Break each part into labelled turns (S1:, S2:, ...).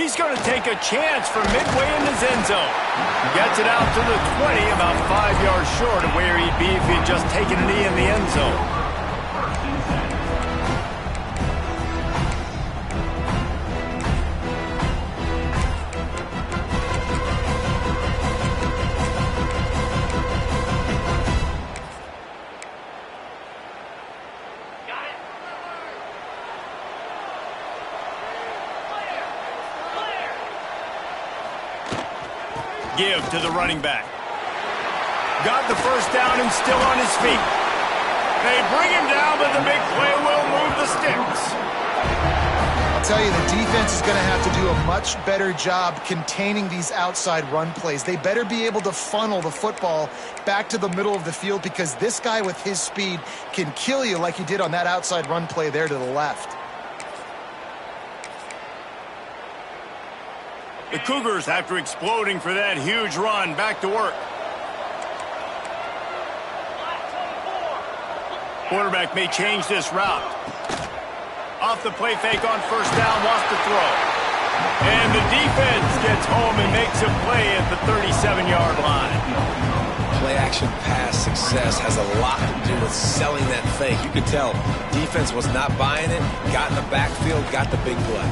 S1: He's going to take a chance from midway in his end zone. Gets it out to the 20, about 5 yards short of where he'd be if he'd just taken a knee in the end zone. Give to the running back. Got the first down and still on his feet. They bring him down, but the big play will move the sticks.
S2: I'll tell you, the defense is going to have to do a much better job containing these outside run plays. They better be able to funnel the football back to the middle of the field because this guy with his speed can kill you like he did on that outside run play there to the left.
S1: The Cougars, after exploding for that huge run, back to work. Quarterback may change this route. Off the play fake on first down, wants to throw. And the defense gets home and makes a play at the 37-yard line.
S3: Play-action pass success has a lot to do with selling that fake. You could tell defense was not buying it, got in the backfield, got the big play.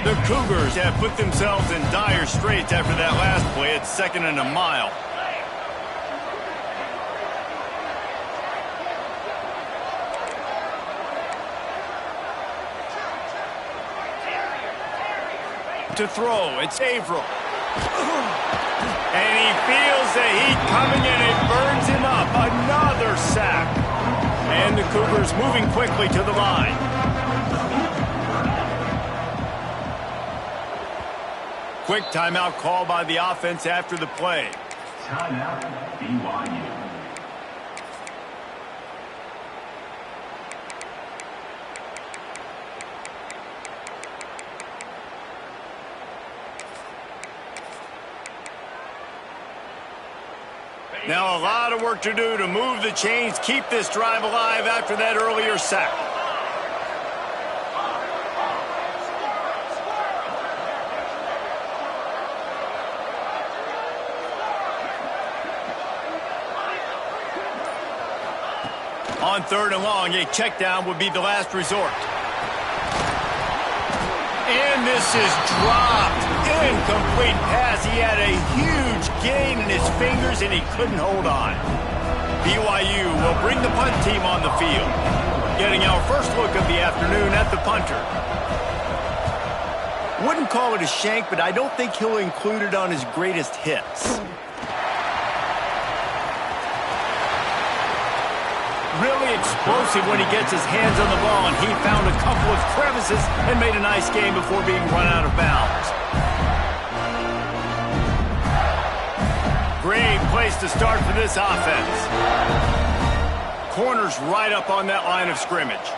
S1: The Cougars have put themselves in dire straits after that last play. It's 2nd and a mile. To throw, it's Averill. And he feels the heat coming and it burns him up. Another sack. And the Cougars moving quickly to the line. Quick timeout call by the offense after the play.
S4: Timeout, BYU.
S1: Now a lot of work to do to move the chains, keep this drive alive after that earlier sack. On 3rd and long, a check down would be the last resort. And this is dropped. Incomplete pass. He had a huge gain in his fingers, and he couldn't hold on. BYU will bring the punt team on the field. Getting our first look of the afternoon at the punter. Wouldn't call it a shank, but I don't think he'll include it on his greatest hits. Really explosive when he gets his hands on the ball, and he found a couple of crevices and made a nice game before being run out of bounds. Great place to start for this offense. Corners right up on that line of scrimmage.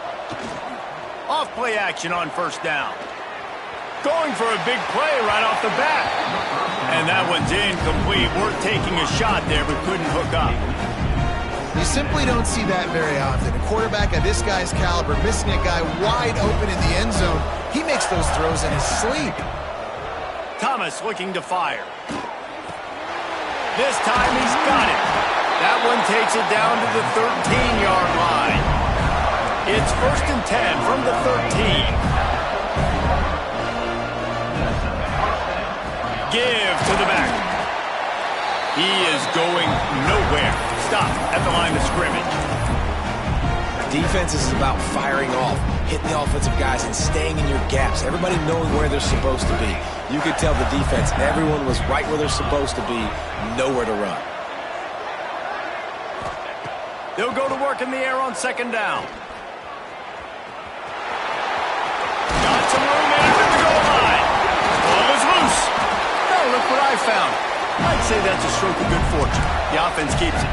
S1: Off play action on first down. Going for a big play right off the bat. And that one's incomplete. Worth taking a shot there, but couldn't hook up.
S2: You simply don't see that very often. A quarterback of this guy's caliber missing a guy wide open in the end zone. He makes those throws in his sleep.
S1: Thomas looking to fire. This time he's got it. That one takes it down to the 13-yard line. It's 1st and 10 from the 13. Give to the back. He is going nowhere. Stop at the line of scrimmage.
S3: Defense is about firing off, hitting the offensive guys and staying in your gaps. Everybody knowing where they're supposed to be. You could tell the defense, everyone was right where they're supposed to be, nowhere to run.
S1: They'll go to work in the air on 2nd down. Got some room after the goal line. Ball is loose. Oh, look what I found. I'd say that's a stroke of good fortune. The offense keeps it.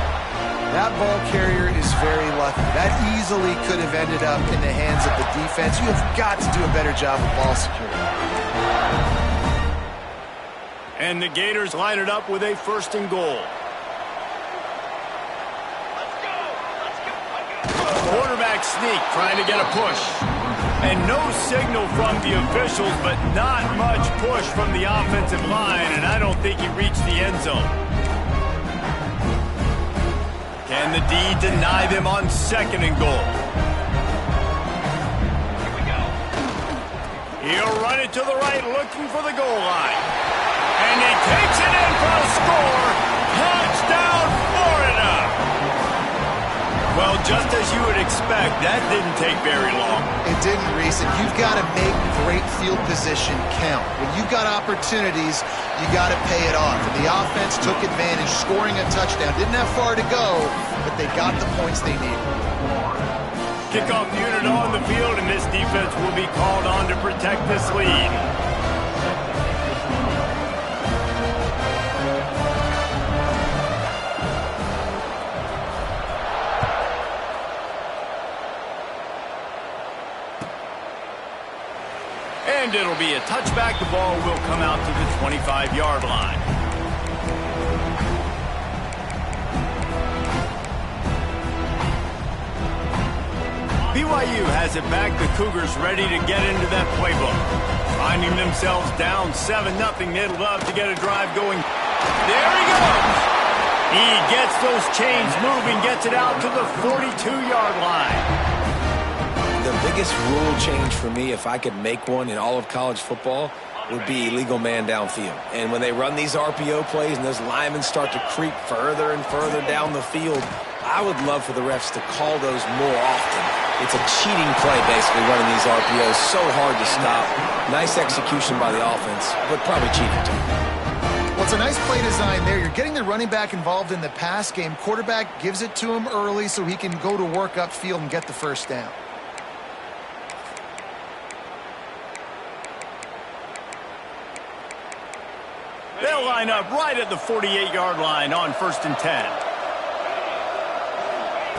S2: That ball carrier is very lucky. That easily could have ended up in the hands of the defense. You have got to do a better job of ball security.
S1: And the Gators line it up with a 1st and goal. sneak, trying to get a push. And no signal from the officials, but not much push from the offensive line, and I don't think he reached the end zone. Can the D deny them on 2nd and goal? Here we go. He'll run it to the right, looking for the goal line. And he takes it in for a score. Touchdown, Florida! Well, just as you would expect, that didn't take very long.
S2: It didn't, Reese, and you've got to make great field position count. When you've got opportunities, you got to pay it off. And the offense took advantage, scoring a touchdown. Didn't have far to go, but they got the points they needed.
S1: Kickoff unit on the field, and this defense will be called on to protect this lead. And it'll be a touchback. The ball will come out to the 25-yard line. BYU has it back. The Cougars ready to get into that playbook. Finding themselves down 7-0. They'd love to get a drive going. There he goes. He gets those chains moving, gets it out to the 42-yard line.
S3: The biggest rule change for me, if I could make one in all of college football, would be illegal man downfield. And when they run these RPO plays and those linemen start to creep further and further down the field, I would love for the refs to call those more often. It's a cheating play, basically, running these RPOs. So hard to stop. Nice execution by the offense, but probably cheating too.
S2: Well, it's a nice play design there. You're getting the running back involved in the pass game. Quarterback gives it to him early so he can go to work upfield and get the first down.
S1: They'll line up right at the 48-yard line on 1st and 10.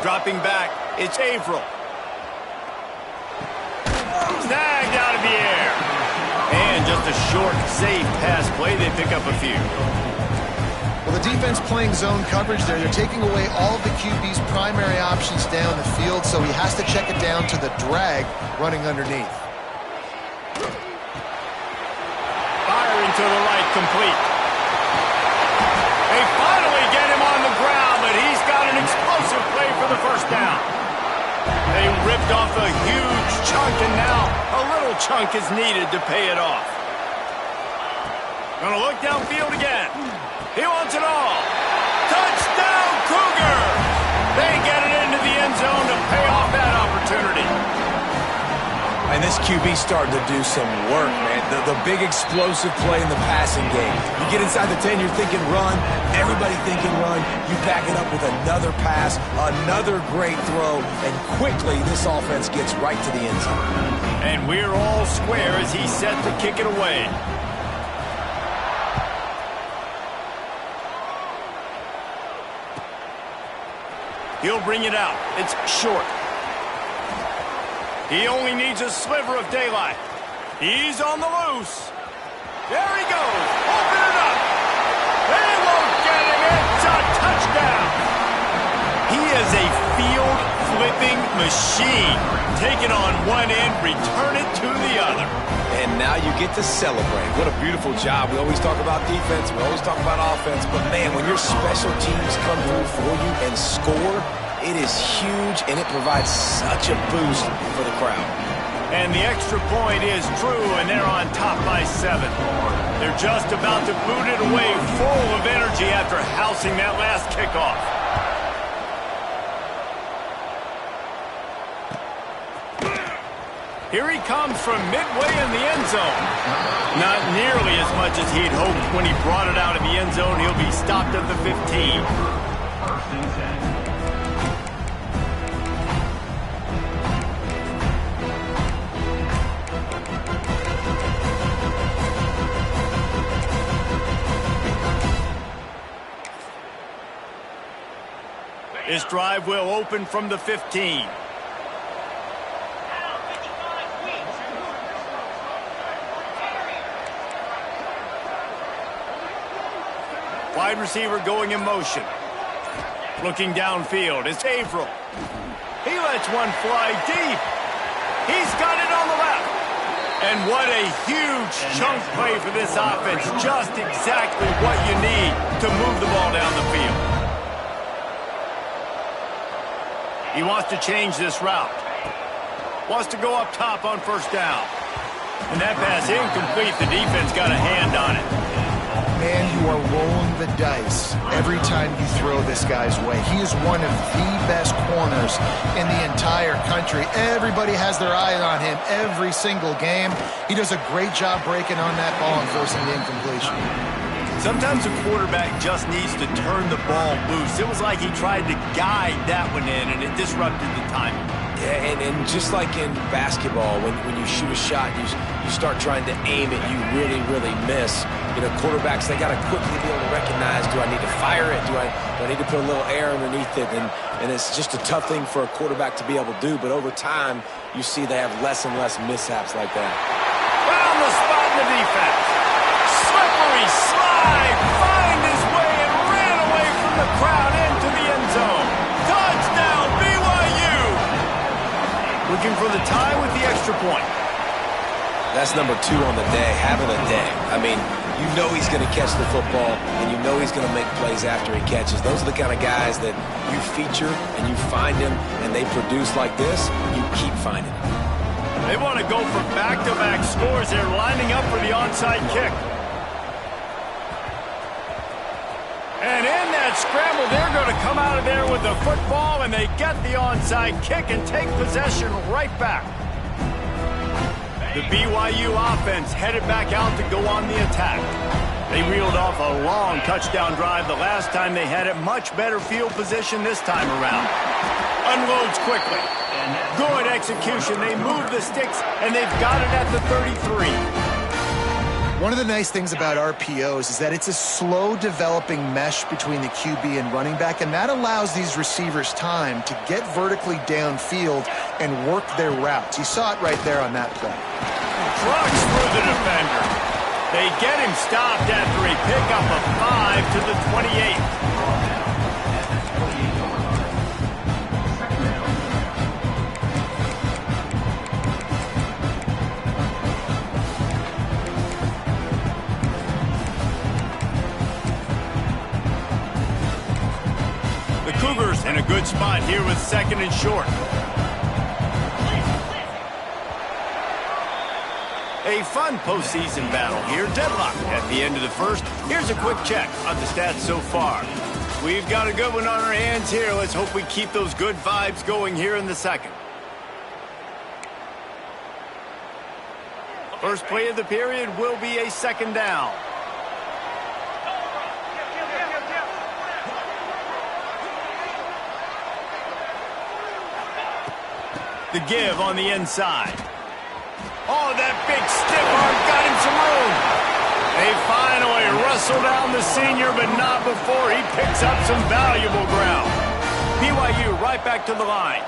S1: Dropping back, it's Averill. Snagged out of the air. And just a short, safe pass play. They pick up a few.
S2: Well, the defense playing zone coverage there. They're taking away all of the QB's primary options down the field, so he has to check it down to the drag running underneath.
S1: Firing to the right, complete. They finally get him on the ground, but he's got an explosive play for the first down. They ripped off a huge chunk, and now a little chunk is needed to pay it off. Gonna look downfield again. He wants it all. Touchdown, Cougar! They get it into the end zone to pay off that opportunity.
S3: And this QB starting to do some work, man. The big explosive play in the passing game. You get inside the 10, you're thinking run. Everybody thinking run. You back it up with another pass, another great throw, and quickly this offense gets right to the end zone.
S1: And we're all square as he's set to kick it away. He'll bring it out. It's short. He only needs a sliver of daylight. He's on the loose. There he goes. Open it up. They won't get him. It's a touchdown. He is a field-flipping machine. Take it on one end, return it to the other.
S3: And now you get to celebrate. What a beautiful job. We always talk about defense. We always talk about offense. But, man, when your special teams come through for you and score, it is huge, and it provides such a boost for the crowd.
S1: And the extra point is true, and they're on top by 7. They're just about to boot it away full of energy after housing that last kickoff. Here he comes from midway in the end zone. Not nearly as much as he'd hoped when he brought it out of the end zone. He'll be stopped at the 15.
S4: 1st and 10.
S1: This drive will open from the 15. Wide receiver going in motion. Looking downfield, it's Averill. He lets one fly deep. He's got it on the left. And what a huge chunk play for this offense. Just exactly what you need to move the ball down the field. He wants to change this route. Wants to go up top on first down. And that pass incomplete. The defense got a hand on it.
S2: Man, you are rolling the dice every time you throw this guy's way. He is one of the best corners in the entire country. Everybody has their eye on him every single game. He does a great job breaking on that ball and forcing the incompletion.
S1: Sometimes a quarterback just needs to turn the ball loose. It was like he tried to guide that one in, and it disrupted the timing.
S3: Yeah, and just like in basketball, when you shoot a shot, you start trying to aim it, you really, really miss. You know, quarterbacks, they got to quickly be able to recognize, do I need to fire it? Do I need to put a little air underneath it? And it's just a tough thing for a quarterback to be able to do. But over time, you see they have less and less mishaps like that.
S1: Found the spot in the defense. Slippery slide, find his way and ran away from the crowd into the end zone. Touchdown, BYU! Looking for the tie with the extra point.
S3: That's number 2 on the day, having a day. I mean, you know he's going to catch the football, and you know he's going to make plays after he catches. Those are the kind of guys that you feature and you find them, and they produce like this, you keep finding them.
S1: They want to go for back-to-back scores. They're lining up for the onside kick. And in that scramble, they're going to come out of there with the football, and they get the onside kick and take possession right back. The BYU offense headed back out to go on the attack. They reeled off a long touchdown drive the last time they had it. Much better field position this time around. Unloads quickly. Good execution. They move the sticks, and they've got it at the 33.
S2: One of the nice things about RPOs is that it's a slow developing mesh between the QB and running back, and that allows these receivers time to get vertically downfield and work their routes. You saw it right there on that play.
S1: Trucks through the defender. They get him stopped after a pickup of 5 to the 28. Cougars in a good spot here with 2nd and short. A fun postseason battle here. Deadlock at the end of the first. Here's a quick check on the stats so far. We've got a good one on our hands here. Let's hope we keep those good vibes going here in the second. First play of the period will be a 2nd down. The give on the inside. Oh, that big stiff arm got him some room. They finally wrestle down the senior, but not before he picks up some valuable ground. BYU right back to the line.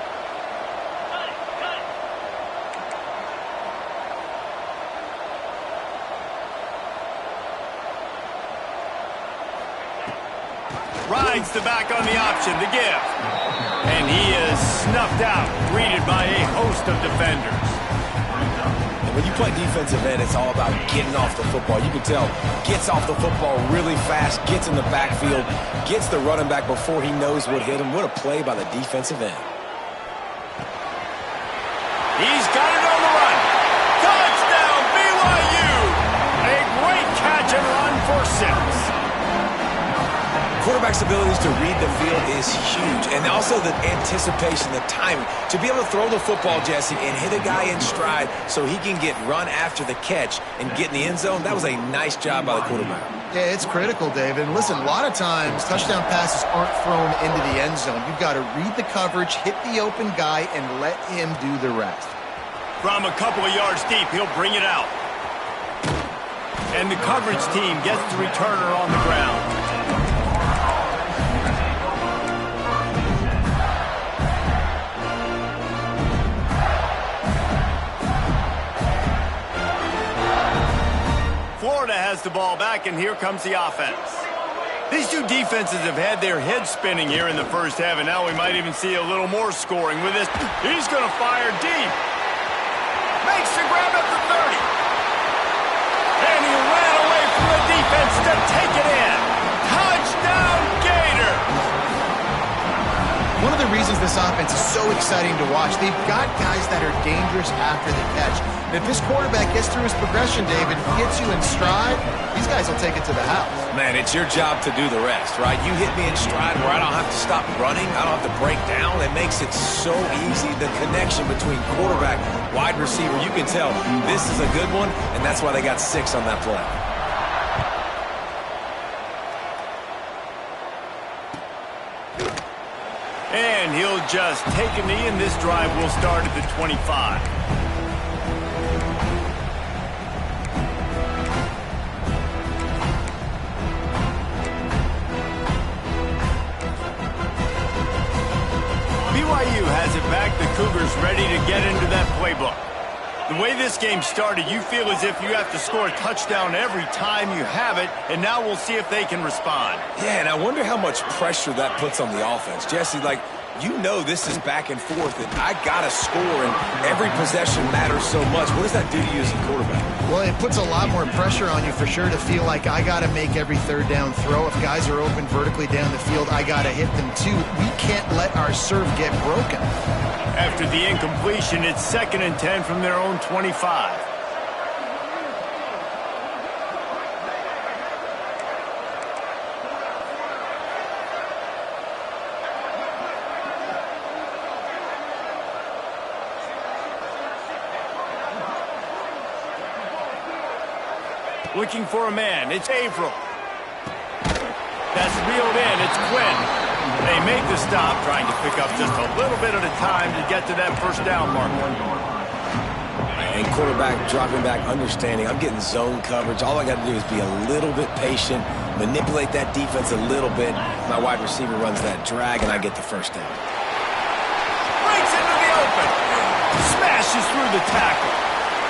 S1: Rides the back on the option, the give. And he is snuffed out, greeted by a host of defenders.
S3: And when you play defensive end, it's all about getting off the football. You can tell, gets off the football really fast, gets in the backfield, gets the running back before he knows what hit him. What a play by the defensive end.
S1: He's got it on the run. Touchdown, BYU! A great catch and run for 6.
S3: Quarterback's abilities to read the field is huge, and also the anticipation, the timing. To be able to throw the football, Jesse, and hit a guy in stride so he can get run after the catch and get in the end zone, that was a nice job by the quarterback.
S2: Yeah, it's critical, David. And listen, a lot of times touchdown passes aren't thrown into the end zone. You've got to read the coverage, hit the open guy, and let him do the rest.
S1: From a couple of yards deep, he'll bring it out. And the coverage team gets the returner on the ground. Florida has the ball back, and here comes the offense. These two defenses have had their heads spinning here in the first half, and now we might even see a little more scoring with this. He's going to fire deep. Makes the grab at the 30. And he ran away from the defense to take it in. Touchdown, Gator!
S2: One of the reasons this offense is so exciting to watch, they've got guys that are dangerous after the catch. And if this quarterback gets through his progression, David, gets you in stride, these guys will take it to the house.
S3: Man, it's your job to do the rest, right? You hit me in stride where I don't have to stop running. I don't have to break down. It makes it so easy. The connection between quarterback, wide receiver, you can tell this is a good one, and that's why they got 6 on that play.
S1: And he'll just take a knee, and this drive will start at the 25. BYU has it back. The Cougars ready to get into that playbook. The way this game started, you feel as if you have to score a touchdown every time you have it, and now we'll see if they can respond.
S3: Yeah, and I wonder how much pressure that puts on the offense. Jesse, like, you know this is back and forth, and I got to score, and every possession matters so much. What does that do to you as a quarterback?
S2: Well, it puts a lot more pressure on you for sure to feel like I got to make every third down throw. If guys are open vertically down the field, I got to hit them too. We can't let our serve get broken.
S1: After the incompletion, it's 2nd and 10 from their own 25. Looking for a man. It's Averill. That's reeled in. It's Quinn. They make the stop, trying to pick up just a little bit at a time to get to that first down mark.
S3: And quarterback dropping back, understanding I'm getting zone coverage. All I got to do is be a little bit patient, manipulate that defense a little bit. My wide receiver runs that drag, and I get the first down.
S1: Breaks into the open. Smashes through the tackle.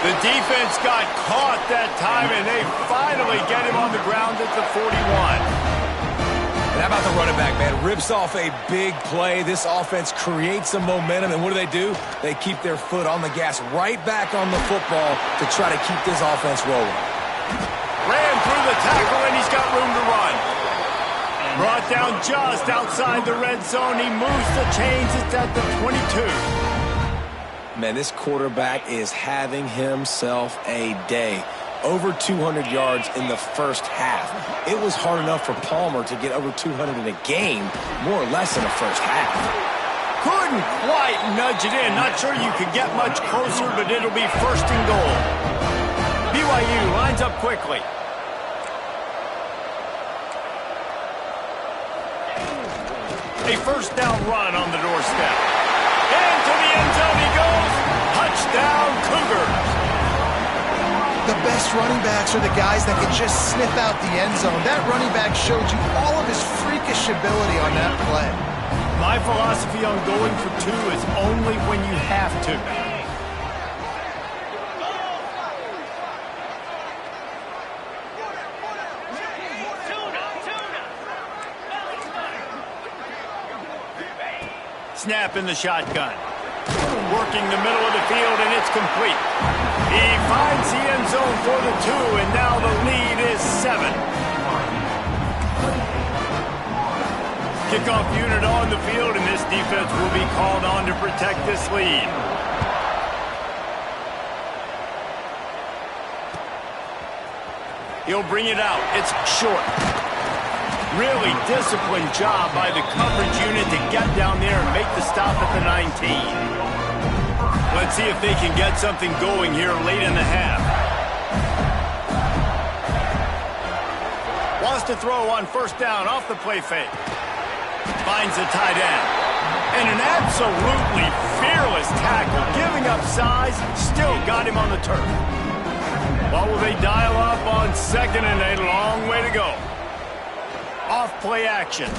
S1: The defense got caught that time, and they finally get him on the ground at the 41.
S3: And how about the running back, man? Rips off a big play. This offense creates some momentum, and what do? They keep their foot on the gas right back on the football to try to keep this offense rolling.
S1: Ran through the tackle, and he's got room to run. Brought down just outside the red zone. He moves the chains. It's at the 22.
S3: Man, this quarterback is having himself a day. Over 200 yards in the first half. It was hard enough for Palmer to get over 200 in a game, more or less in the first half.
S1: Couldn't quite nudge it in. Not sure you could get much closer, but it'll be 1st and goal. BYU lines up quickly. A first down run on the doorstep. Into the end zone he goes. Touchdown, Cougars.
S2: The best running backs are the guys that can just sniff out the end zone. That running back showed you all of his freakish ability on that play.
S1: My philosophy on going for 2 is only when you have to. Snap in the shotgun. Working the middle of the field, and it's complete. He finds the end zone for the 2, and now the lead is 7. Kickoff unit on the field, and this defense will be called on to protect this lead. He'll bring it out. It's short. Really disciplined job by the coverage unit to get down there and make the stop at the 19. Let's see if they can get something going here late in the half. Wants to throw on first down off the play fake. Finds the tight end. And an absolutely fearless tackle, giving up size, still got him on the turf. What will they dial up on 2nd and a long way to go? Off play action.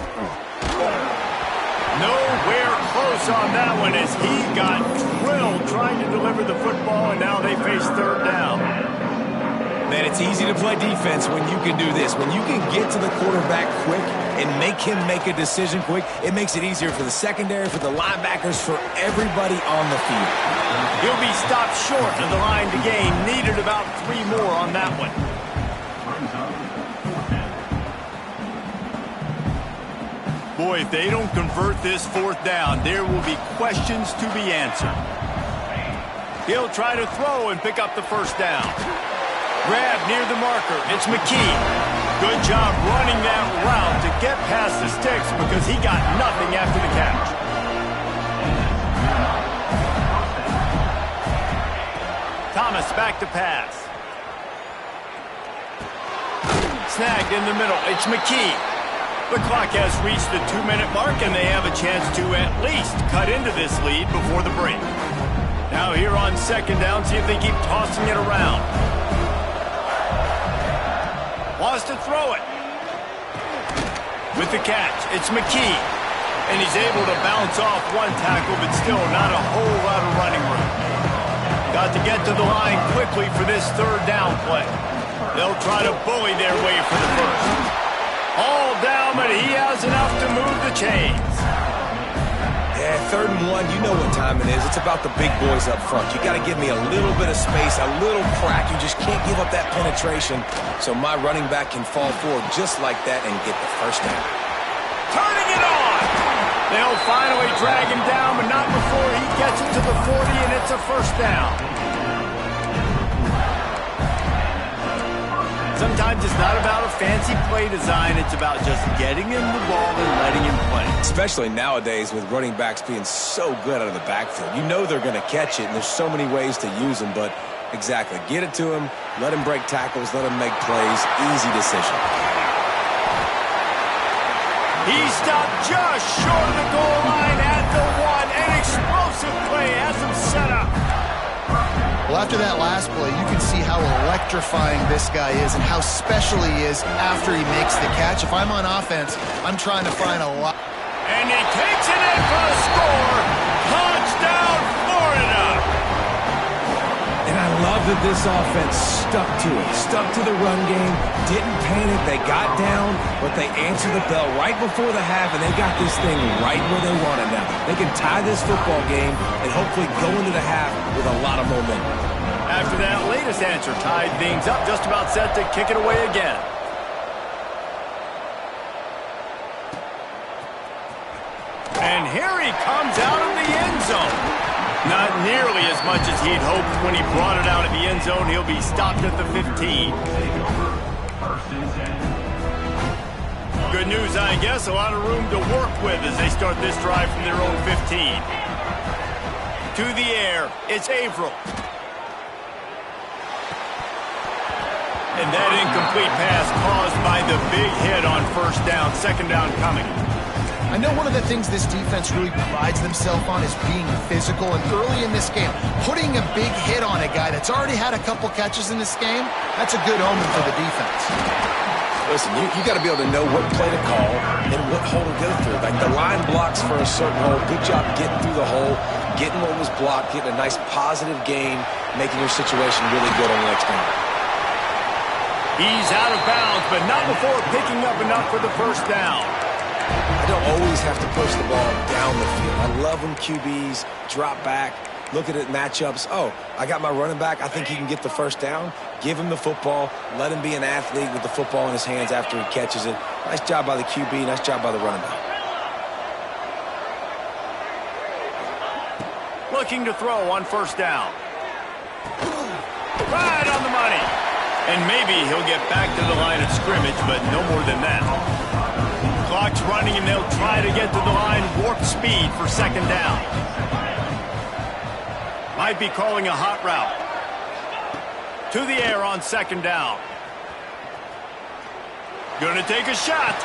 S1: Nowhere close on that one as he got drilled trying to deliver the football, and now they face 3rd down.
S3: Man, it's easy to play defense when you can do this. When you can get to the quarterback quick and make him make a decision quick, it makes it easier for the secondary, for the linebackers, for everybody on the field.
S1: He'll be stopped short of the line to gain. Needed about 3 more on that one. Boy, if they don't convert this 4th down, there will be questions to be answered. He'll try to throw and pick up the 1st down. Grab near the marker. It's Ncaa. Good job running that route to get past the sticks because he got nothing after the catch. Thomas back to pass. Snagged in the middle. It's Ncaa. The clock has reached the 2-minute mark, and they have a chance to at least cut into this lead before the break. Now here on 2nd down, see if they keep tossing it around. Wants to throw it. With the catch, it's Ncaa. And he's able to bounce off 1 tackle, but still not a whole lot of running room. Got to get to the line quickly for this 3rd down play. They'll try to bully their way for the 1st. All down, but he has enough to move the chains.
S3: Yeah, 3rd and 1, you know what time it is. It's about the big boys up front. You got to give me a little bit of space, a little crack. You just can't give up that penetration so my running back can fall forward just like that and get the 1st down.
S1: Turning it on! They'll finally drag him down, but not before he gets it to the 40, and it's a 1st down. Sometimes it's not about a fancy play design. It's about just getting him the ball and letting him play.
S3: Especially nowadays with running backs being so good out of the backfield. You know they're going to catch it, and there's so many ways to use them. But exactly, get it to him, let him break tackles, let him make plays. Easy decision.
S1: He stopped just short of the goal line at the 1. An explosive play has him set up.
S2: Well, after that last play, you can see how electrifying this guy is and how special he is after he makes the catch. If I'm on offense, I'm trying to find a lot.
S1: And he takes it in for the score. Touchdown, Florida.
S3: And I love that this offense stuck to it, stuck to the run game, didn't panic. They got down, but they answered the bell right before the half, and they got this thing right where they want it now. They can tie this football game and hopefully go into the half with a lot of momentum.
S1: After that latest answer tied things up, just about set to kick it away again. And here he comes out of the end zone. Not nearly as much as he'd hoped when he brought it out of the end zone. He'll be stopped at the 15. Good news, I guess. A lot of room to work with as they start this drive from their own 15. To the air, it's Averill. And that incomplete pass caused by the big hit on 1st down, 2nd down coming.
S2: I know one of the things this defense really prides themselves on is being physical, and early in this game, putting a big hit on a guy that's already had a couple catches in this game, that's a good omen for the defense.
S3: Listen, you got to be able to know what play to call and what hole to go through. Like the line blocks for a certain hole. Good job getting through the hole, getting what was blocked, getting a nice positive gain, making your situation really good on the next game.
S1: He's out of bounds, but not before picking up enough for the 1st down.
S3: I don't always have to push the ball down the field. I love when QBs drop back, look at it matchups. Oh, I got my running back. I think he can get the 1st down. Give him the football. Let him be an athlete with the football in his hands after he catches it. Nice job by the QB. Nice job by the running back.
S1: Looking to throw on 1st down. Right on the money. And maybe he'll get back to the line of scrimmage, but no more than that. Clock's running, and they'll try to get to the line warp speed for 2nd down. Might be calling a hot route. To the air on 2nd down. Gonna take a shot.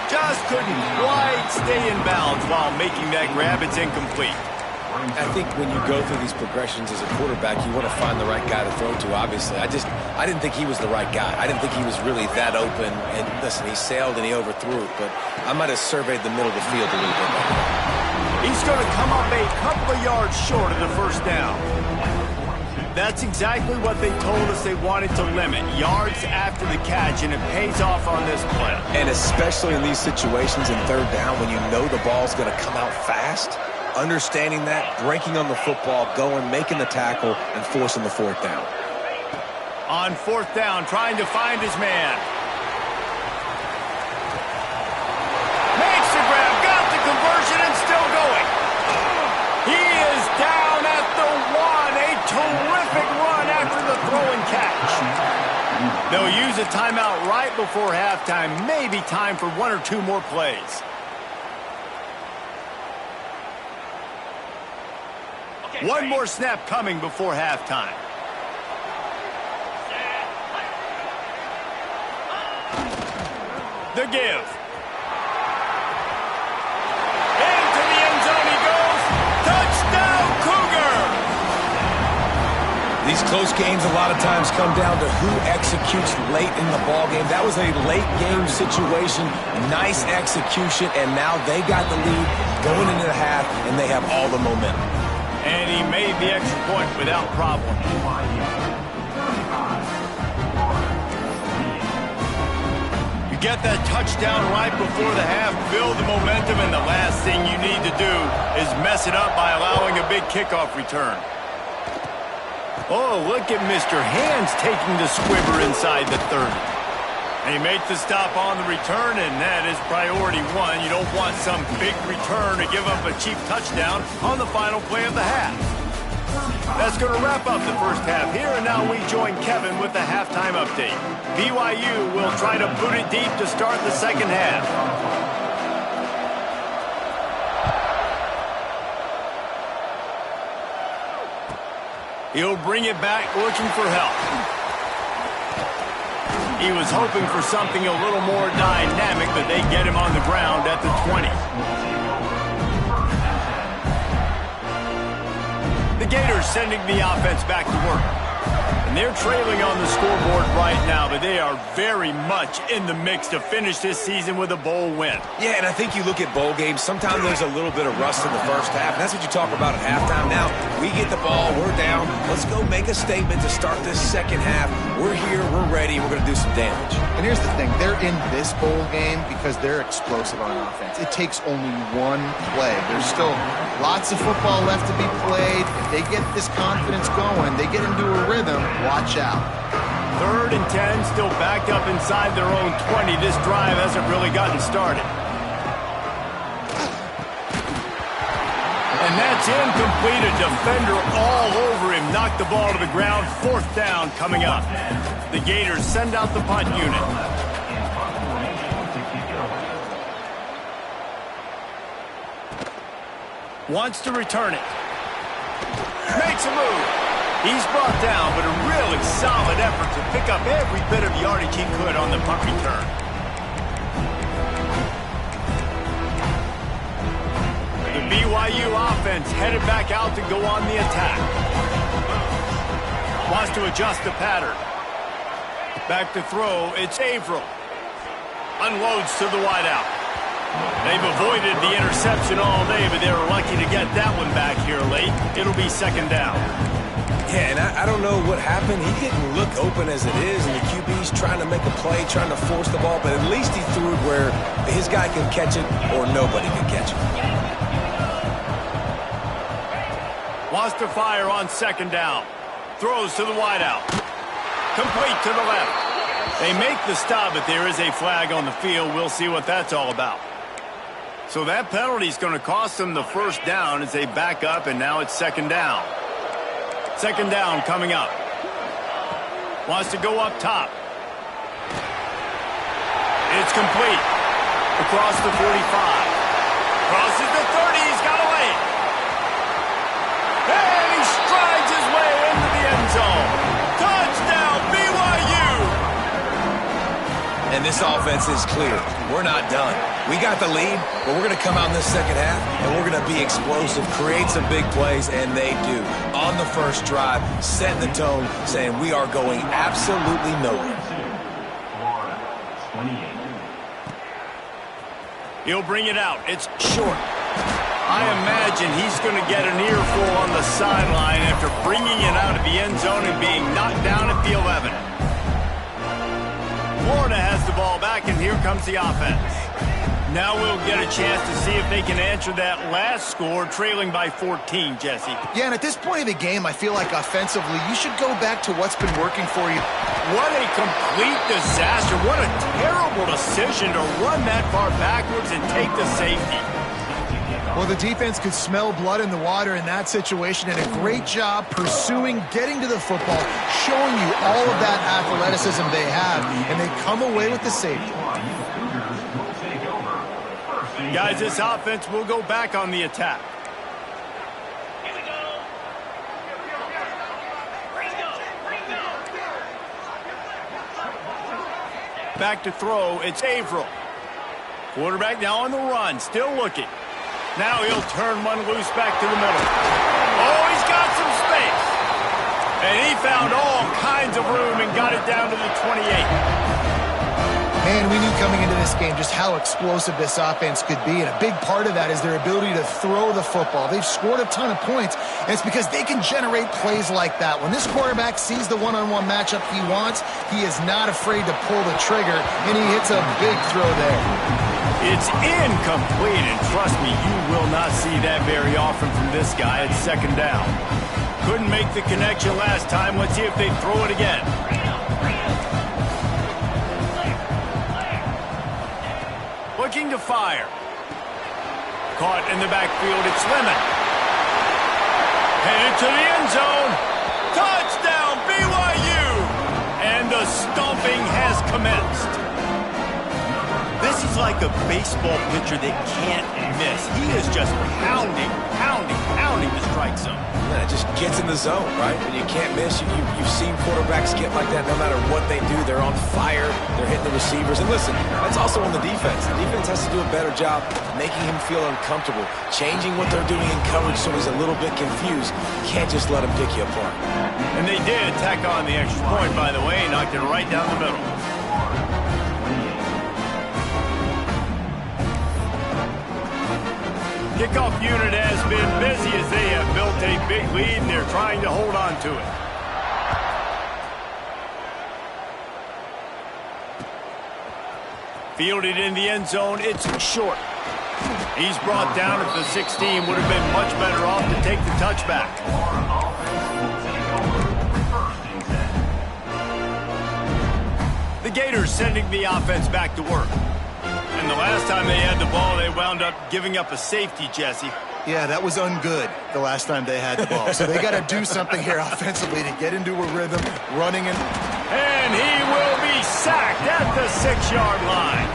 S1: Just couldn't quite stay in bounds while making that grab. It's incomplete.
S3: I think when you go through these progressions as a quarterback, you want to find the right guy to throw to, obviously. I didn't think he was the right guy. I didn't think he was really that open. And listen, he sailed and he overthrew it, but I might have surveyed the middle of the field a little bit better.
S1: He's going to come up a couple of yards short of the 1st down. That's exactly what they told us they wanted to limit. Yards after the catch, and it pays off on this play.
S3: And especially in these situations in third down when you know the ball's going to come out fast, understanding that, breaking on the football, going, making the tackle, and forcing the fourth down.
S1: On fourth down, trying to find his man. Makes the grab, got the conversion, and still going. He is down at the 1. A terrific run after the throw and catch. They'll use a timeout right before halftime. Maybe time for 1 or 2 more plays. One more snap coming before halftime. The give. Into the end zone he goes. Touchdown, Cougar!
S3: These close games a lot of times come down to who executes late in the ball game. That was a late game situation. Nice execution, and now they got the lead going into the half, and they have all the momentum.
S1: And he made the extra point without problem. Get that touchdown right before the half, build the momentum, and the last thing you need to do is mess it up by allowing a big kickoff return. Oh, look at Mr. Hands taking the squibber inside the 30. They make the stop on the return, and that is priority 1. You don't want some big return to give up a cheap touchdown on the final play of the half. That's going to wrap up the first half here, and now we join Kevin with the halftime update. BYU will try to boot it deep to start the second half. He'll bring it back looking for help. He was hoping for something a little more dynamic, but they get him on the ground at the 20. The Gators sending the offense back to work. And they're trailing on the scoreboard right now, but they are very much in the mix to finish this season with a bowl win.
S3: Yeah, and I think you look at bowl games, sometimes there's a little bit of rust in the first half, and that's what you talk about at halftime. Now, we get the ball, we're down. Let's go make a statement to start this second half. We're here, we're ready, we're going to do some damage.
S2: And here's the thing, they're in this bowl game because they're explosive on offense. It takes only one play. There's still lots of football left to be played. If they get this confidence going, they get into a rhythm, watch out.
S1: 3rd and 10, still backed up inside their own 20. This drive hasn't really gotten started. And that's incomplete. A defender all over him. Knocked the ball to the ground. 4th down coming up. The Gators send out the punt unit. Wants to return it. Makes a move. He's brought down, but a really solid effort to pick up every bit of yardage he could on the punt return. The BYU offense headed back out to go on the attack. Wants to adjust the pattern. Back to throw, it's Averill. Unloads to the wideout. They've avoided the interception all day, but they were lucky to get that one back here late. It'll be 2nd down.
S3: Yeah, and I don't know what happened. He didn't look open as it is, and the QB's trying to make a play, trying to force the ball, but at least he threw it where his guy can catch it or nobody can catch it.
S1: Wants to fire on 2nd down. Throws to the wideout. Complete to the left. They make the stop, but there is a flag on the field. We'll see what that's all about. So that penalty is going to cost them the 1st down as they back up, and now it's 2nd down. 2nd down coming up. Wants to go up top. It's complete. Across the 45. Crosses the 30. He's got a lane. And he strides his way into the end zone. Touchdown, BYU!
S3: And this offense is clear. We're not done. We got the lead, but we're going to come out in this second half, and we're going to be explosive, create some big plays, and they do. On the first drive, set the tone, saying we are going absolutely nowhere.
S1: He'll bring it out. It's short. I imagine he's going to get an earful on the sideline after bringing it out of the end zone and being knocked down at the 11. Florida has the ball back, and here comes the offense. Now we'll get a chance to see if they can answer that last score, trailing by 14, Jesse.
S2: Yeah, and at this point of the game, I feel like offensively, you should go back to what's been working for you.
S1: What a complete disaster. What a terrible decision to run that far backwards and take the safety.
S2: Well, the defense could smell blood in the water in that situation, and a great job pursuing, getting to the football, showing you all of that athleticism they have, and they come away with the safety.
S1: Guys, this offense will go back on the attack. Back to throw, it's Averill. Quarterback now on the run, still looking. Now he'll turn one loose back to the middle. Oh, he's got some space. And he found all kinds of room and got it down to the 28.
S2: Man, we knew coming into this game just how explosive this offense could be, and a big part of that is their ability to throw the football. They've scored a ton of points, and it's because they can generate plays like that. When this quarterback sees the one-on-one matchup he wants, he is not afraid to pull the trigger, and he hits a big throw there.
S1: It's incomplete, and trust me, you will not see that very often from this guy. It's second down. Couldn't make the connection last time. Let's see if they throw it again. Looking to fire. Caught in the backfield, it's Lemon. Headed to the end zone. Touchdown, BYU! And the stomping has commenced. This is like a baseball pitcher that can't miss. He is just pounding the strike zone.
S3: Yeah, it just gets in the zone, right? When you can't miss, you've seen quarterbacks get like that no matter what they do. They're on fire. They're hitting the receivers. And listen, that's also on the defense. The defense has to do a better job making him feel uncomfortable, changing what they're doing in coverage so he's a little bit confused. You can't just let him pick you apart.
S1: And they did tack on the extra point, by the way, knocked it right down the middle. Kickoff unit has been busy as they have built a big lead, and they're trying to hold on to it. Fielded in the end zone, it's short. He's brought down at the 16, would have been much better off to take the touchback. The Gators sending the offense back to work. And the last time they had the ball, they wound up giving up a safety, Jesse.
S2: Yeah, that was ungood the last time they had the ball. So they got to do something here offensively to get into a rhythm, running in.
S1: And he will be sacked at the 6-yard line.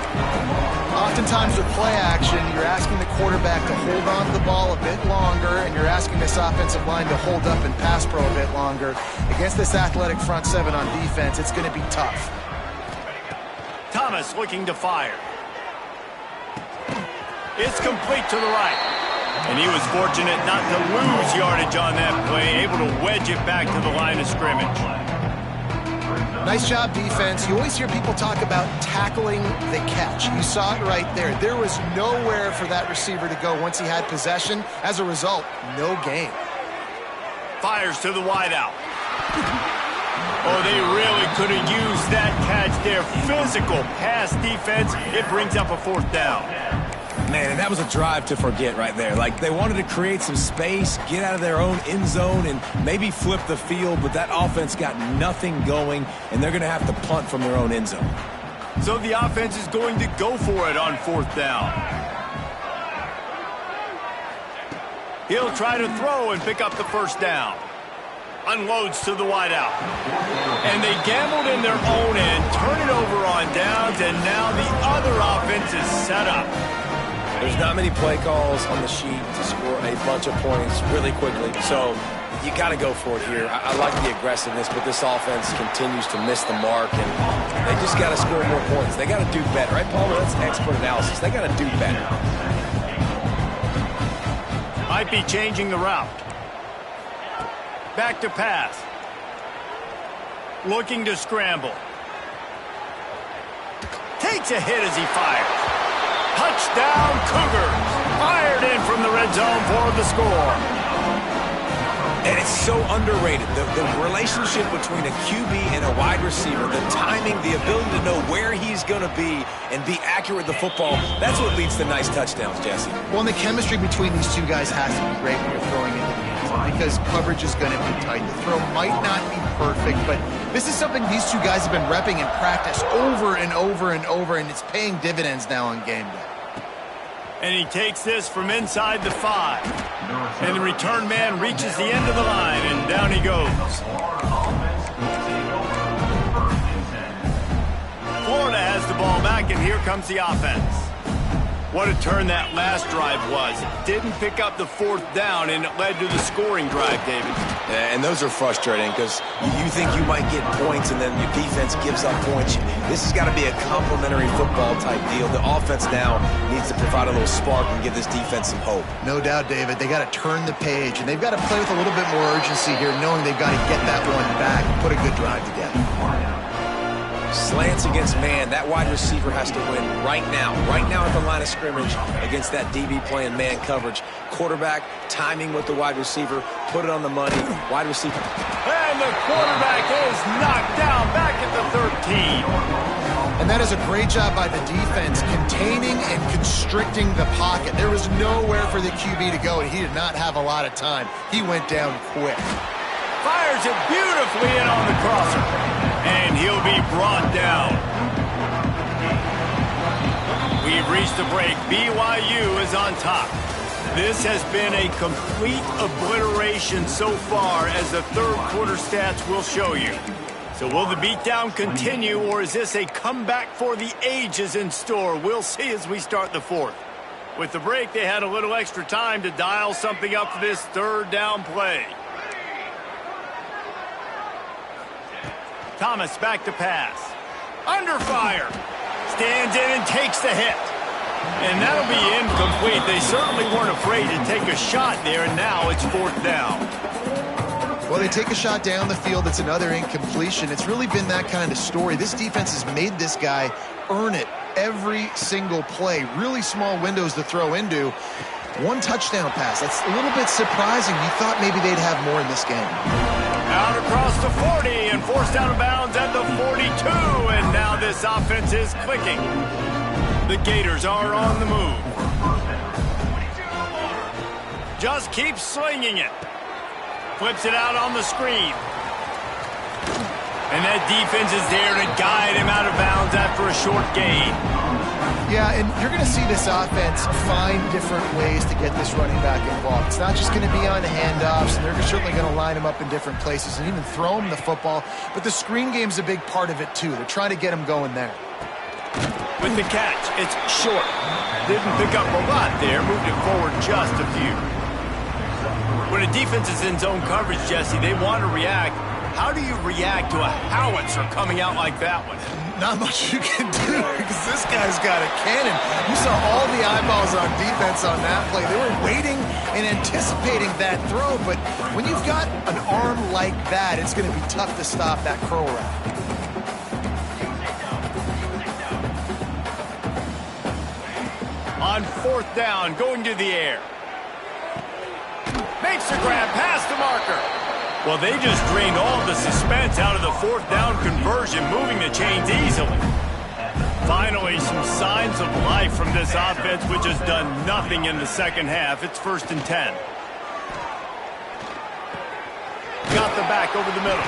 S2: Oftentimes with play action, you're asking the quarterback to hold on to the ball a bit longer, and you're asking this offensive line to hold up and pass pro a bit longer. Against this athletic front seven on defense, it's going to be tough.
S1: Thomas looking to fire. It's complete to the right. And he was fortunate not to lose yardage on that play, able to wedge it back to the line of scrimmage.
S2: Nice job, defense. You always hear people talk about tackling the catch. You saw it right there. There was nowhere for that receiver to go once he had possession. As a result, no gain.
S1: Fires to the wideout. Oh, they really could have used that catch there. Physical pass defense. It brings up a 4th down.
S3: Man, and that was a drive to forget right there. Like, they wanted to create some space, get out of their own end zone, and maybe flip the field, but that offense got nothing going, and they're going to have to punt from their own end zone.
S1: So the offense is going to go for it on 4th down. He'll try to throw and pick up the 1st down. Unloads to the wideout. And they gambled in their own end, turn it over on downs, and now the other offense is set up.
S3: There's not many play calls on the sheet to score a bunch of points really quickly, so you got to go for it here. I like the aggressiveness, but this offense continues to miss the mark, and they just got to score more points. They got to do better, right, Palmer? That's expert analysis. They got to do better.
S1: Might be changing the route. Back to pass. Looking to scramble. Takes a hit as he fires. Touchdown, Cougars. Fired in from the red zone for the score.
S3: And it's so underrated. The relationship between a QB and a wide receiver, the timing, the ability to know where he's going to be and be accurate with the football, that's what leads to nice touchdowns, Jesse.
S2: Well, and the chemistry between these two guys has to be great when you're throwing into the end zone because coverage is going to be tight. The throw might not be perfect, but this is something these two guys have been repping in practice over and over and over, and it's paying dividends now on game day.
S1: And he takes this from inside the 5. And the return man reaches the end of the line, and down he goes. Florida has the ball back, and here comes the offense. What a turn that last drive was. It didn't pick up the 4th down, and it led to the scoring drive, David.
S3: Yeah, and those are frustrating because you think you might get points and then your defense gives up points. This has got to be a complementary football type deal. The offense now needs to provide a little spark and give this defense some hope.
S2: No doubt, David. They got to turn the page, and they've got to play with a little bit more urgency here, knowing they've got to get that one back and put a good drive together.
S3: Slants against man. That wide receiver has to win right now at the line of scrimmage against that DB playing man coverage. Quarterback timing with the wide receiver, put it on the money. Wide receiver.
S1: And the quarterback is knocked down back at the 13.
S2: And that is a great job by the defense, containing and constricting the pocket. There was nowhere for the QB to go, and he did not have a lot of time. He went down quick.
S1: Fires it beautifully in on the crosser. And he'll be brought down. We've reached the break. BYU is on top. This has been a complete obliteration so far, as the third quarter stats will show you. So will the beatdown continue, or is this a comeback for the ages in store? We'll see as we start the 4th. With the break, they had a little extra time to dial something up for this third down play. Thomas back to pass. Under fire. Stands in and takes the hit. And that'll be incomplete. They certainly weren't afraid to take a shot there, and now it's 4th down.
S2: Well, they take a shot down the field. It's another incompletion. It's really been that kind of story. This defense has made this guy earn it every single play. Really small windows to throw into. One touchdown pass. That's a little bit surprising. You thought maybe they'd have more in this game.
S1: Out across the 40 and forced out of bounds at the 42. And now this offense is clicking. The Gators are on the move. Just keeps slinging it. Flips it out on the screen. And that defense is there to guide him out of bounds after a short gain.
S2: Yeah, and you're going to see this offense find different ways to get this running back involved. It's not just going to be on handoffs, and they're certainly going to line him up in different places and even throw him the football. But the screen game's a big part of it, too. They're trying to get him going there.
S1: With the catch, it's short. Didn't pick up a lot there, moved it forward just a few. When a defense is in zone coverage, Jesse, they want to react. How do you react to a howitzer coming out like that one?
S2: Not much you can do because this guy's got a cannon. You saw all the eyeballs on defense on that play. They were waiting and anticipating that throw, but when you've got an arm like that, it's going to be tough to stop that curl route.
S1: On 4th down, going to the air. Makes the grab past the marker. Well, they just drained all the suspense out of the 4th down conversion, moving the chains easily. Finally, some signs of life from this offense, which has done nothing in the second half. It's 1st and 10. Got the back over the middle.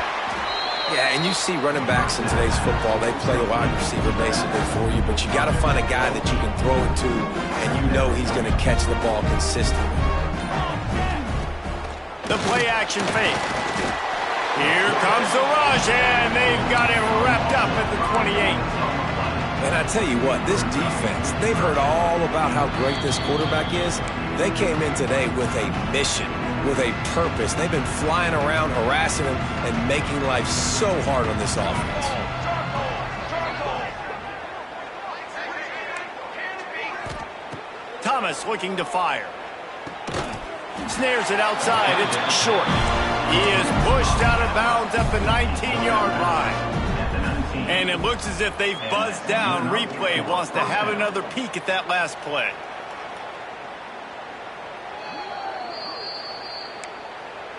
S3: Yeah, and you see running backs in today's football, they play a wide receiver basically for you, but you got to find a guy that you can throw it to, and you know he's going to catch the ball consistently.
S1: The play action fake. Here comes the rush, and they've got him wrapped up at the 28.
S3: And I tell you what, this defense, they've heard all about how great this quarterback is. They came in today with a mission, with a purpose. They've been flying around, harassing him, and making life so hard on this offense.
S1: Thomas looking to fire. Snares it outside. It's short. He is pushed out of bounds at the 19-yard line. And it looks as if they've buzzed down. Replay wants to have another peek at that last play.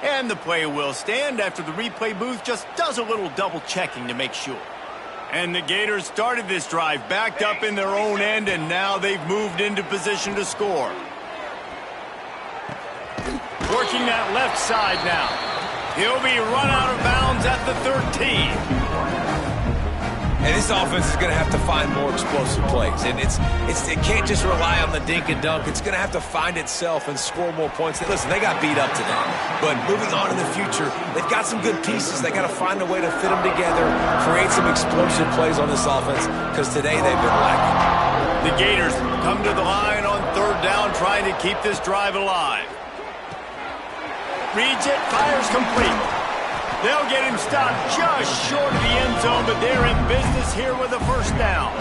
S1: And the play will stand after the replay booth just does a little double checking to make sure. And the Gators started this drive backed up in their own end, and now they've moved into position to score. Working that left side now. He'll be run out of bounds at the 13.
S3: And this offense is going to have to find more explosive plays. And it can't just rely on the dink and dunk. It's going to have to find itself and score more points. Listen, they got beat up today. But moving on in the future, they've got some good pieces. They got to find a way to fit them together, create some explosive plays on this offense, because today they've been lacking.
S1: The Gators come to the line on third down, trying to keep this drive alive. Reads it, fires complete. They'll get him stopped just short of the end zone, but they're in business here with a first down.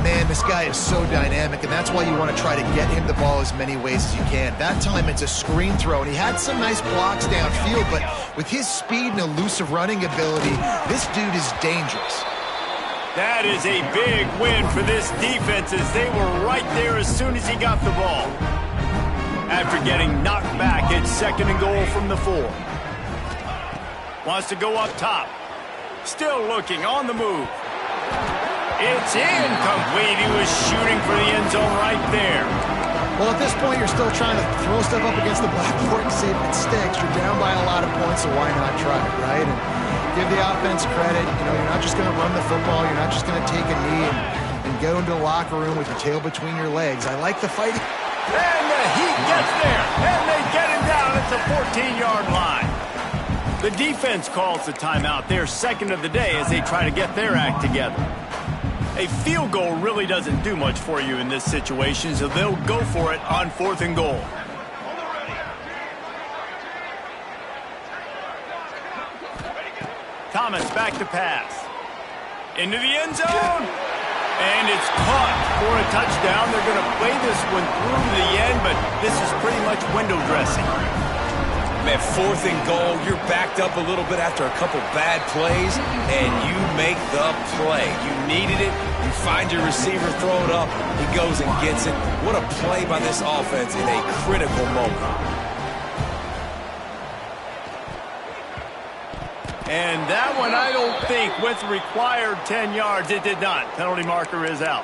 S2: Man, this guy is so dynamic, and that's why you want to try to get him the ball as many ways as you can. That time it's a screen throw, and he had some nice blocks downfield, but with his speed and elusive running ability, this dude is dangerous.
S1: That is a big win for this defense, as they were right there as soon as he got the ball. After getting knocked back, it's 2nd and goal from the 4. Wants to go up top. Still looking, on the move. It's incomplete. He was shooting for the end zone right there.
S2: Well, at this point, you're still trying to throw stuff up against the blackboard and see if it sticks. You're down by a lot of points, so why not try it, right? And give the offense credit. You know, you're not just going to run the football. You're not just going to take a knee and go into the locker room with your tail between your legs. I like the fighting.
S1: And the Heat gets there, and they get him down at the 14-yard line. The defense calls the timeout, their second of the day, as they try to get their act together. A field goal really doesn't do much for you in this situation, so they'll go for it on 4th and goal. Thomas back to pass. Into the end zone. And it's caught for a touchdown. They're going to play this one through to the end, but this is pretty much window dressing.
S3: Man, 4th and goal, you're backed up a little bit after a couple bad plays, and you make the play. You needed it. You find your receiver, throw it up. He goes and gets it. What a play by this offense in a critical moment.
S1: And that one, I don't think, with required 10 yards, it did not. Penalty marker is out.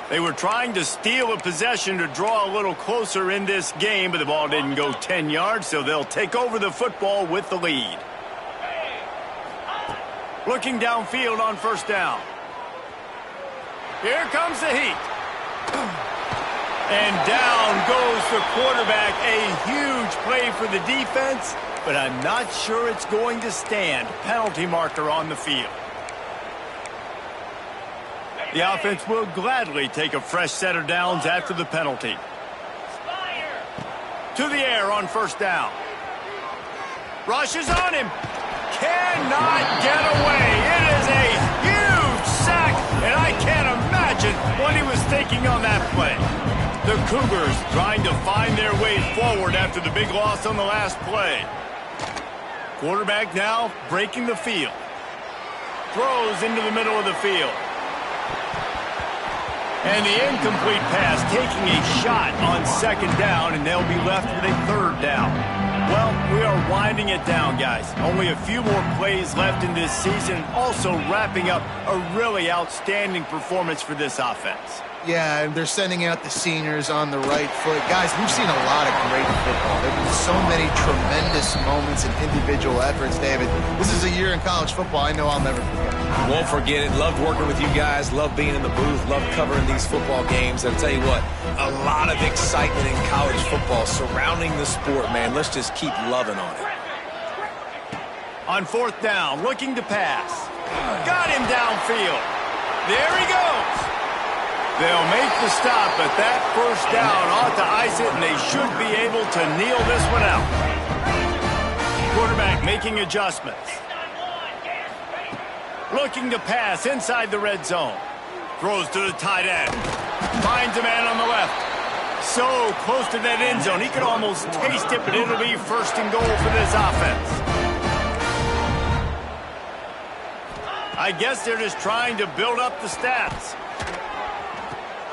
S1: They were trying to steal a possession to draw a little closer in this game, but the ball didn't go 10 yards, so they'll take over the football with the lead. Looking downfield on first down. Here comes the Heat. And down goes the quarterback. A huge play for the defense, but I'm not sure it's going to stand. Penalty marker on the field. The offense will gladly take a fresh set of downs after the penalty. To the air on first down. Rushes on him. Cannot get away. It is a huge sack, and I can't imagine what he was thinking on that play. The Cougars trying to find their way forward after the big loss on the last play. Quarterback now breaking the field. Throws into the middle of the field. And the incomplete pass taking a shot on 2nd down, and they'll be left with a 3rd down. Well, we are winding it down, guys. Only a few more plays left in this season, also wrapping up a really outstanding performance for this offense.
S2: Yeah, and they're sending out the seniors on the right foot. Guys, we've seen a lot of great football. There have been so many tremendous moments and individual efforts, David. This is a year in college football I know I'll never forget.
S3: Won't forget it. Loved working with you guys. Loved being in the booth. Loved covering these football games. I'll tell you what, a lot of excitement in college football surrounding the sport, man. Let's just keep loving on it.
S1: On 4th down, looking to pass. Got him downfield. There he goes. They'll make the stop, but that first down ought to ice it, and they should be able to kneel this one out. Quarterback making adjustments. Looking to pass inside the red zone. Throws to the tight end. Finds a man on the left. So close to that end zone. He could almost taste it, but it'll be 1st and goal for this offense. I guess they're just trying to build up the stats.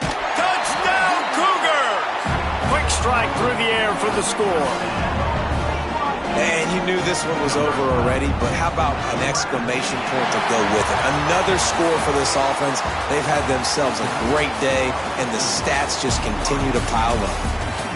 S1: Touchdown, Cougars! Quick strike through the air for the score.
S3: And you knew this one was over already, but how about an exclamation point to go with it? Another score for this offense. They've had themselves a great day, and the stats just continue to pile up.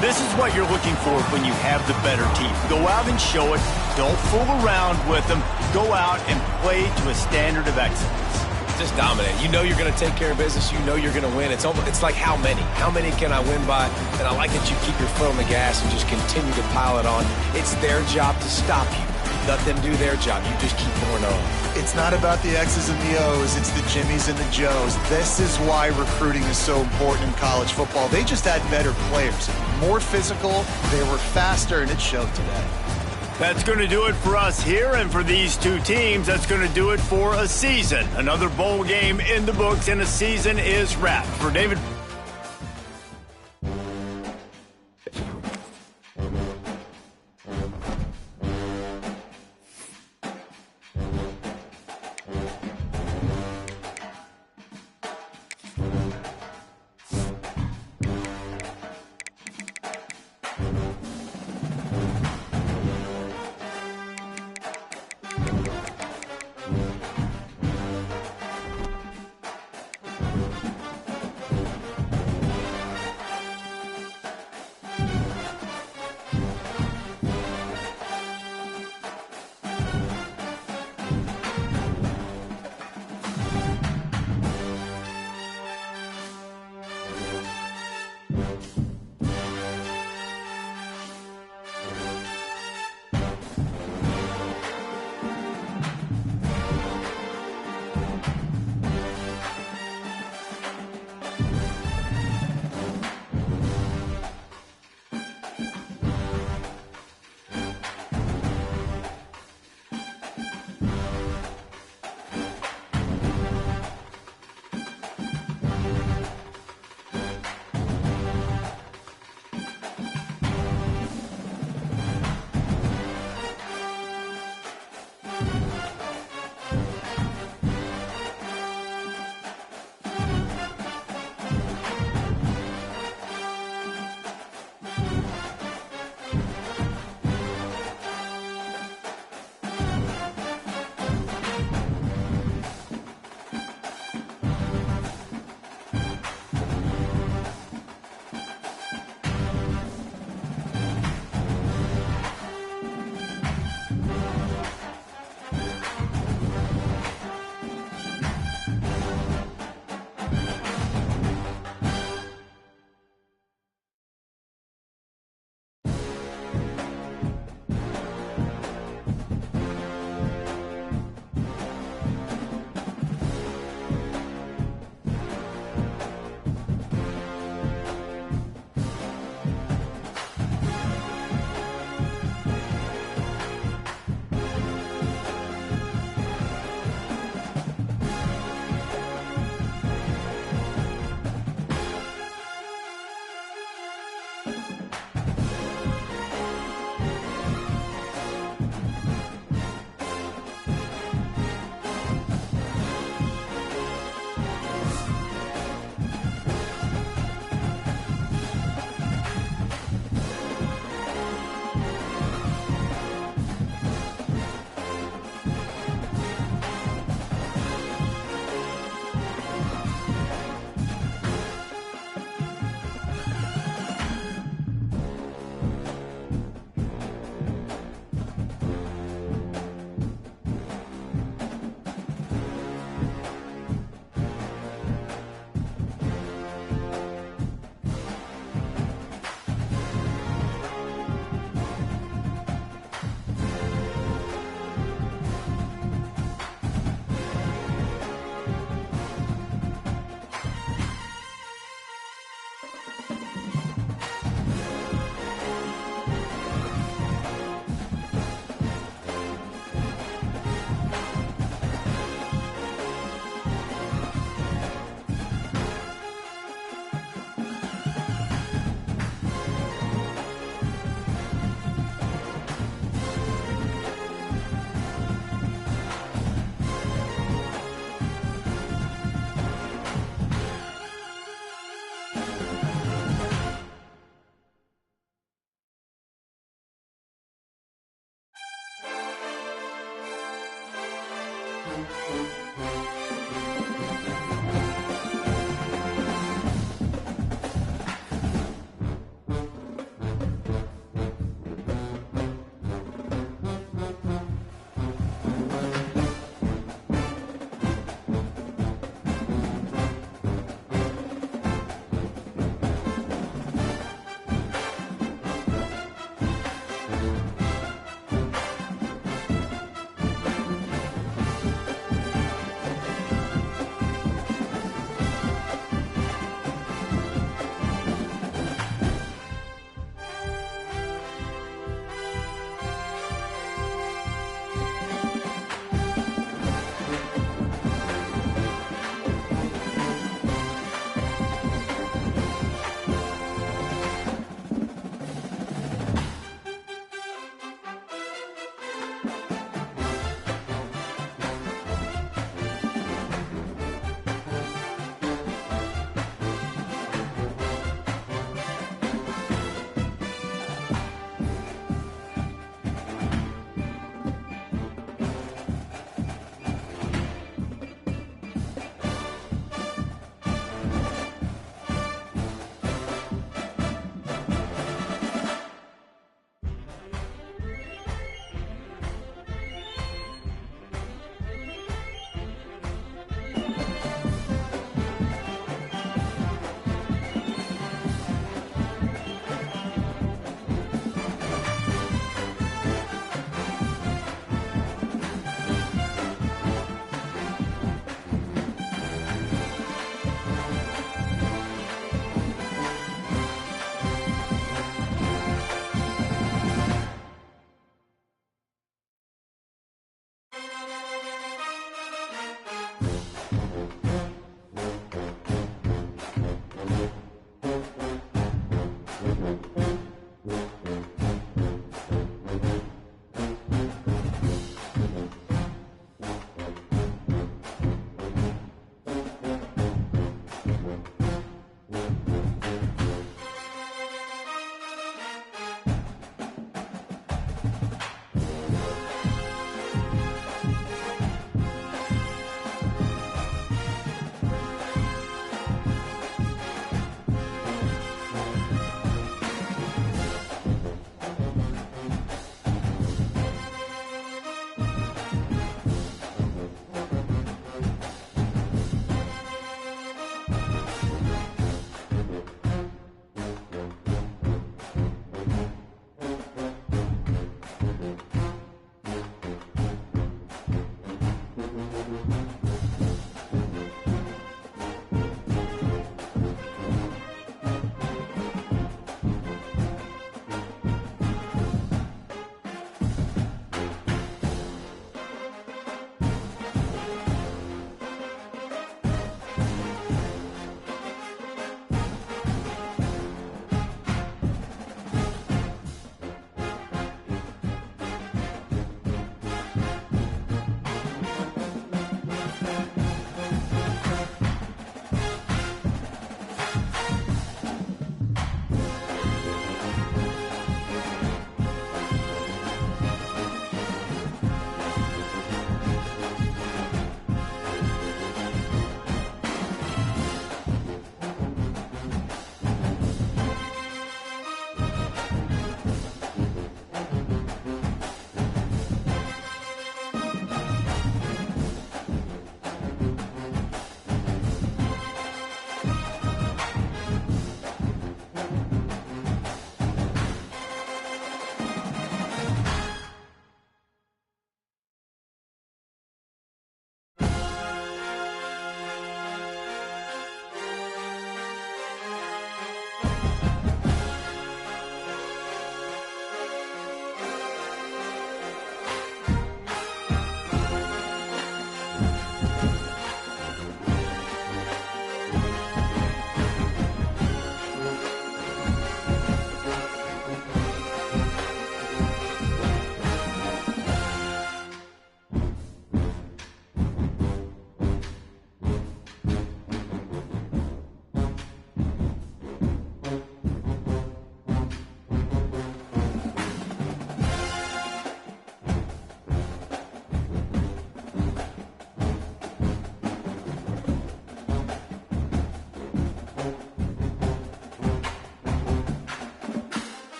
S1: This is what you're looking for when you have the better team. Go out and show it. Don't fool around with them. Go out and play to a standard of excellence.
S3: Just dominate. You know you're going to take care of business. You know you're going to win. It's like how many? How many can I win by? And I like that you keep your foot on the gas and just continue to pile it on. It's their job to stop you. Let them do their job. You just keep pouring on.
S2: It's not about the X's and the O's. It's the Jimmies and the Joes. This is why recruiting is so important in college football. They just had better players, more physical. They were faster, and it showed today.
S1: That's going to do it for us here, and for these two teams, that's going to do it for a season. Another bowl game in the books, and a season is wrapped. For David...